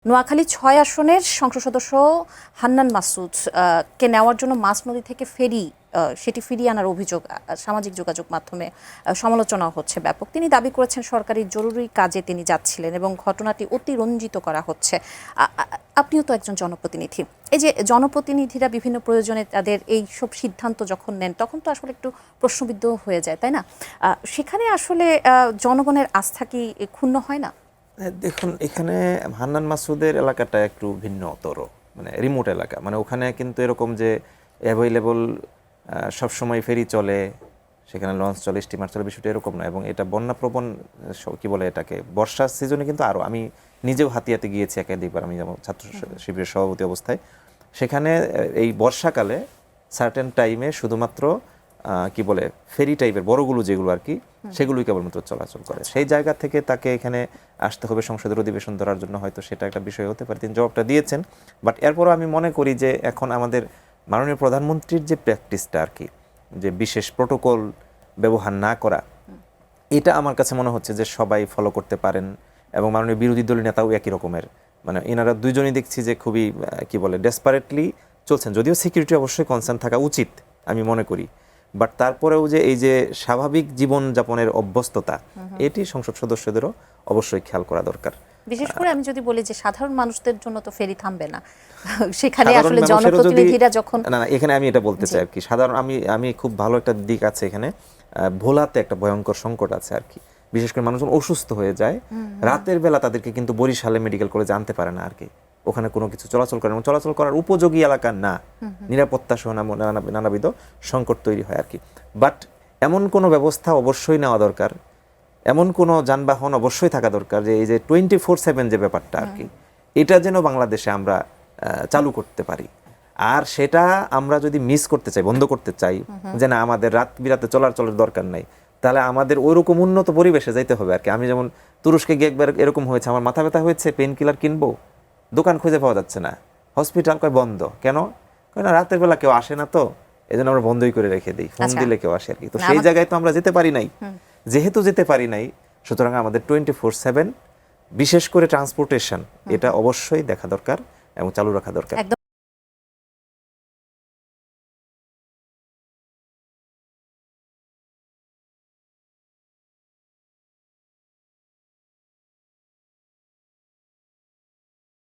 নোয়াখালী ৬ আসনের সংসদ সদস্য হান্নান মাসুদ কে নেওয়ার জন্য মাছ নদী থেকে সেটি ফিরিয়ে আনার অভিযোগ সামাজিক যোগাযোগ মাধ্যমে সমালোচনা হচ্ছে ব্যাপক। তিনি দাবি করেছেন সরকারি জরুরি কাজে তিনি যাচ্ছিলেন এবং ঘটনাটি অতিরঞ্জিত করা হচ্ছে। আপনিও তো একজন জনপ্রতিনিধি, এই যে জনপ্রতিনিধিরা বিভিন্ন প্রয়োজনে তাদের এই সব সিদ্ধান্ত যখন নেন তখন তো আসলে একটু প্রশ্নবিদ্ধ হয়ে যায়, তাই না? সেখানে আসলে জনগণের আস্থা কি ক্ষুণ্ণ হয় না? দেখুন, এখানে হান্নান মাসুদের এলাকাটা একটু ভিন্নতর, মানে রিমোট এলাকা। মানে ওখানে কিন্তু এরকম যে অ্যাভেলেবল সবসময় ফেরি চলে, সেখানে লঞ্চ চলে, স্টিমার চলে, বিষয়টা এরকম না। এবং এটা বন্যাপ্রবণ কি বলে এটাকে, বর্ষার সিজনে কিন্তু আরও, আমি নিজেও হাতিয়াতে গিয়েছি একাধিকবার, আমি যেমন ছাত্র শিবিরের সভাপতি অবস্থায়। সেখানে এই বর্ষাকালে সার্টেন টাইমে শুধুমাত্র কি বলে ফেরি টাইপের বড়গুলো যেগুলো আর কি, সেগুলোই কেবলমাত্র চলাচল করে। সেই জায়গা থেকে তাকে এখানে আসতে হবে সংসদের অধিবেশন ধরার জন্য, হয়তো সেটা একটা বিষয় হতে পারে, তিনি জবাবটা দিয়েছেন। বাট এরপরও আমি মনে করি যে এখন আমাদের মাননীয় প্রধানমন্ত্রীর যে প্র্যাকটিসটা আর কি, যে বিশেষ প্রোটোকল ব্যবহার না করা, এটা আমার কাছে মনে হচ্ছে যে সবাই ফলো করতে পারেন। এবং মাননীয় বিরোধী দলীয় নেতাও একই রকমের, মানে এনারা দুইজনই দেখছি যে খুবই কি বলে ডেসপারেটলি চলছেন। যদিও সিকিউরিটি অবশ্যই কনসার্ন থাকা উচিত আমি মনে করি, বাট তারপরেও যে এই যে স্বাভাবিক জীবনযাপনের অভ্যস্ততা, এটি সংসদ সদস্যদেরও অবশ্যই খেয়াল করা দরকার। বিশেষ করে আমি যদি বলি যে সাধারণ মানুষদের জন্য তো ফেরি থামবে না, সেখানে আসলে জনপ্রতিনিধিরা যখন না এখানে আমি এটা বলতে চাই আর কি, সাধারণ আমি খুব ভালো একটা দিক আছে এখানে, ভোলাতে একটা ভয়ঙ্কর সংকট আছে আর কি। বিশেষ করে মানুষজন অসুস্থ হয়ে যায় রাতের বেলা, তাদেরকে কিন্তু বরিশালে মেডিকেল কলেজে আনতে পারে না আর কি। ওখানে কোনো কিছু চলাচল করে এবং চলাচল করার উপযোগী এলাকা না, নিরাপত্তা সহ নানাবিধ সংকট তৈরি হয় আর কি। বাট এমন কোনো ব্যবস্থা অবশ্যই নেওয়া দরকার, এমন কোনো যানবাহন অবশ্যই থাকা দরকার যে এই যে 24/7 যে ব্যাপারটা আর কি, এটা যেন বাংলাদেশে আমরা চালু করতে পারি। আর সেটা আমরা যদি মিস করতে চাই, বন্ধ করতে চাই, যে না আমাদের রাত বিরাতে চলাচলের দরকার নাই, তাহলে আমাদের ওইরকম উন্নত পরিবেশে যাইতে হবে আর কি। আমি যেমন তুরস্কে গিয়ে একবার এরকম হয়েছে, আমার মাথা ব্যথা হয়েছে, পেন কিলার কিনবো, দোকান খুঁজে পাওয়া যাচ্ছে না, হসপিটাল কয় বন্ধ। কেন? না রাতের বেলা কেউ আসে না, তো এই জন্য আমরা বন্ধই করে রেখে দিই, ফোন দিলে কেউ আসে আর কি। তো সেই জায়গায় তো আমরা যেতে পারি নাই, যেহেতু যেতে পারি নাই, সুতরাং আমাদের 24/7 বিশেষ করে ট্রান্সপোর্টেশন, এটা অবশ্যই দেখা দরকার এবং চালু রাখা দরকার।